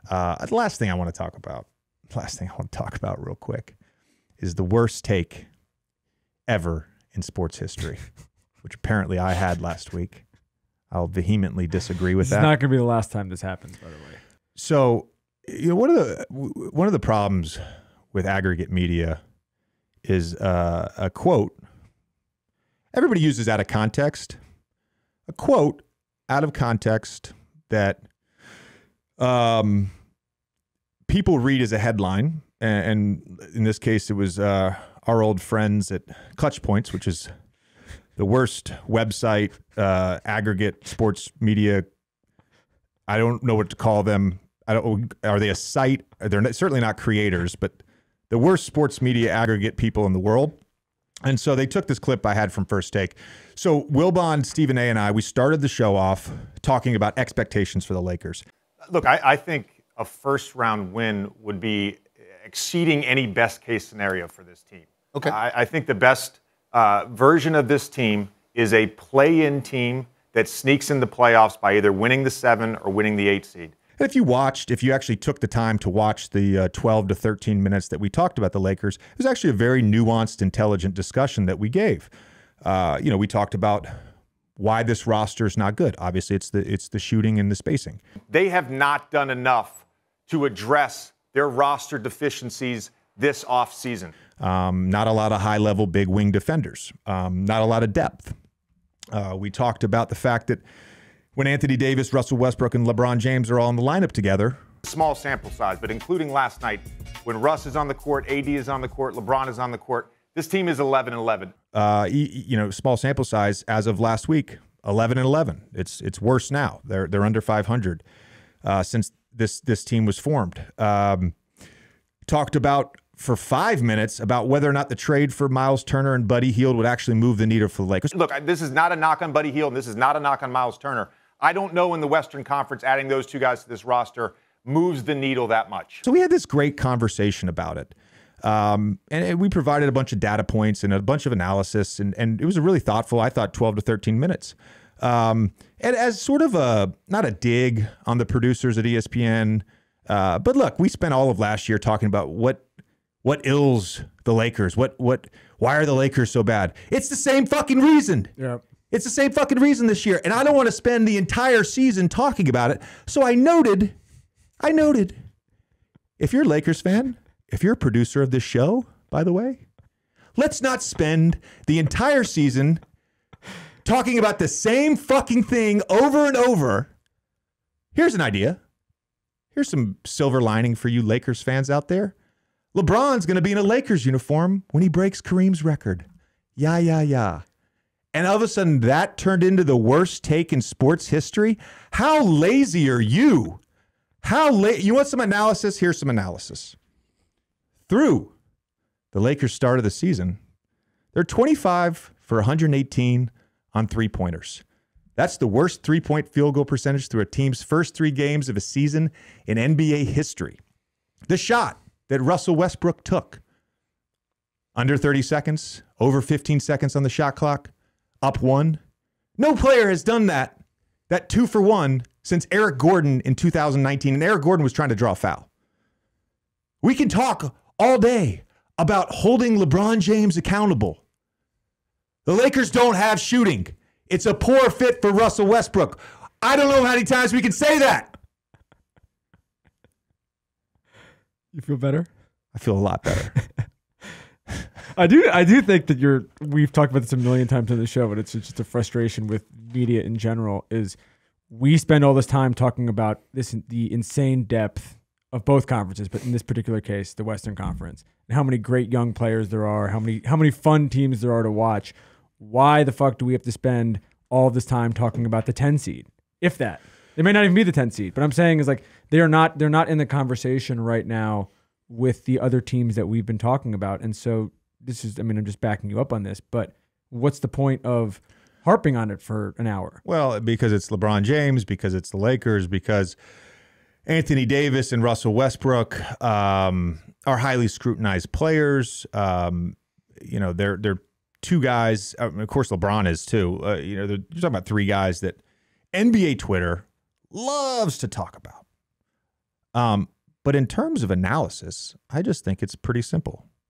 The last thing I want to talk about real quick is the worst take ever in sports history, which apparently I had last week. I'll vehemently disagree with that. It's not going to be the last time this happens, by the way. So, one of the problems with aggregate media is a quote. Everybody uses out of context. A quote out of context that people read as a headline, and in this case, it was our old friends at Clutch Points, which is the worst website, aggregate sports media. I don't know what to call them. Are they a site? They're certainly not creators, but the worst sports media aggregate people in the world. And so they took this clip I had from First Take. So Wilbon, Stephen A, and I, we started the show off talking about expectations for the Lakers. Look, I think a first-round win would be exceeding any best-case scenario for this team. Okay. I think the best version of this team is a play-in team that sneaks in the playoffs by either winning the 7 or winning the 8 seed. And if you actually took the time to watch the 12 to 13 minutes that we talked about the Lakers, it was actually a very nuanced, intelligent discussion that we gave. We talked about why this roster is not good. Obviously, it's the shooting and the spacing. They have not done enough to address their roster deficiencies this offseason. Not a lot of high-level big wing defenders. Not a lot of depth. We talked about the fact that when Anthony Davis, Russell Westbrook, and LeBron James are all in the lineup together. Small sample size, but including last night, when Russ is on the court, AD is on the court, LeBron is on the court, this team is 11-11. Small sample size as of last week, 11-11. It's worse now. They're under 500 since this team was formed. Talked about for 5 minutes about whether or not the trade for Miles Turner and Buddy Hield would actually move the needle for the Lakers. Look, this is not a knock on Buddy Hield, and this is not a knock on Miles Turner. I don't know in the Western Conference adding those two guys to this roster moves the needle that much. So we had this great conversation about it. And we provided a bunch of data points and a bunch of analysis, and it was a really thoughtful, I thought, 12 to 13 minutes. And as sort of not a dig on the producers at ESPN, but look, we spent all of last year talking about what ills the Lakers, why are the Lakers so bad? It's the same fucking reason. Yeah. It's the same fucking reason this year, and I don't want to spend the entire season talking about it. So I noted, if you're a Lakers fan, if you're a producer of this show, by the way, let's not spend the entire season talking about the same fucking thing over and over. Here's an idea. Here's some silver lining for you Lakers fans out there. LeBron's going to be in a Lakers uniform when he breaks Kareem's record. Yeah. And all of a sudden, that turned into the worst take in sports history. How lazy are you? You want some analysis? Here's some analysis. Through the Lakers' start of the season, they're 25 for 118 on three-pointers. That's the worst three-point field goal percentage through a team's first 3 games of a season in NBA history. The shot that Russell Westbrook took, under 30 seconds, over 15 seconds on the shot clock, up 1. No player has done that 2 for 1 since Eric Gordon in 2019, and Eric Gordon was trying to draw a foul. We can talk all day about holding LeBron James accountable. The Lakers don't have shooting. It's a poor fit for Russell Westbrook. I don't know how many times we can say that. You feel better? I feel a lot better. I do think that we've talked about this a million times on the show, but it's just a frustration with media in general is we spend all this time talking about the insane depth of both conferences, but in this particular case, the Western Conference, and how many great young players there are, how many fun teams there are to watch. Why the fuck do we have to spend all this time talking about the 10 seed? If that. They may not even be the 10 seed, but I'm saying is like they're not in the conversation right now with the other teams that we've been talking about. And so I'm just backing you up on this, but what's the point of harping on it for an hour? Well, because it's LeBron James, because it's the Lakers, because Anthony Davis and Russell Westbrook are highly scrutinized players. They're 2 guys. Of course, LeBron is too. You're talking about 3 guys that NBA Twitter loves to talk about. But in terms of analysis, I just think it's pretty simple.